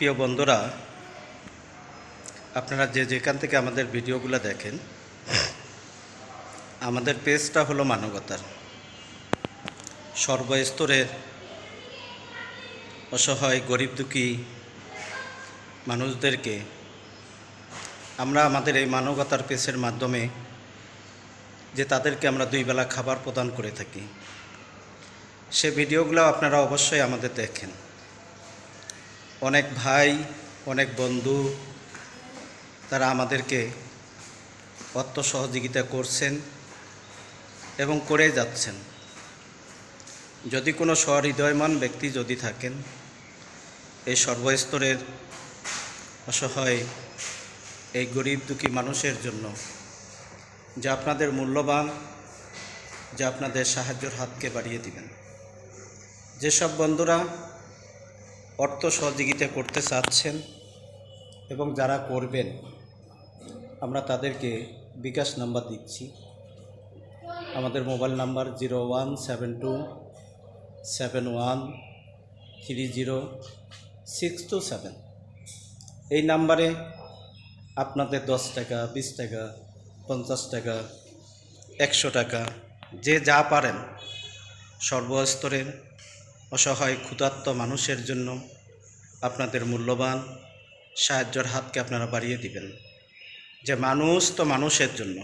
প্রিয় বন্ধুরা, আপনারা যে যেখান থেকে আমাদের ভিডিওগুলো দেখেন, আমাদের পেজটা হলো মানবতার। সর্বস্তরের অসহায় গরিব দুঃখী মানুষদেরকে আমরা আমাদের এই মানবতার পেজের মাধ্যমে যে তাদেরকে আমরা দুই বেলা খাবার প্রদান করে থাকি, সে ভিডিওগুলো আপনারা অবশ্যই আমাদের দেখেন। অনেক ভাই, অনেক বন্ধু তারা আমাদেরকে অর্থ সহযোগিতা করছেন এবং করে যাচ্ছেন। যদি কোনো সহৃদয়মান ব্যক্তি যদি থাকেন, এই সর্বস্তরের অসহায় এই গরিব দুঃখী মানুষের জন্য যে আপনাদের মূল্যবান, যে আপনাদের সাহায্যের হাতকে বাড়িয়ে দিবেন। যেসব বন্ধুরা অর্থ সহযোগিতা করতে চাচ্ছেন এবং যারা করবেন, আমরা তাদেরকে বিকাশ নাম্বার দিচ্ছি। আমাদের মোবাইল নাম্বার 017271300627। এই নাম্বারে আপনাদের 10 টাকা, 20 টাকা, 50 টাকা, 100 টাকা, যে যা পারেন সর্বস্তরের অসহায় ক্ষুধার্ত মানুষের জন্য আপনাদের মূল্যবান সাহায্যের হাতকে আপনারা বাড়িয়ে দিবেন। যে মানুষ তো মানুষের জন্য,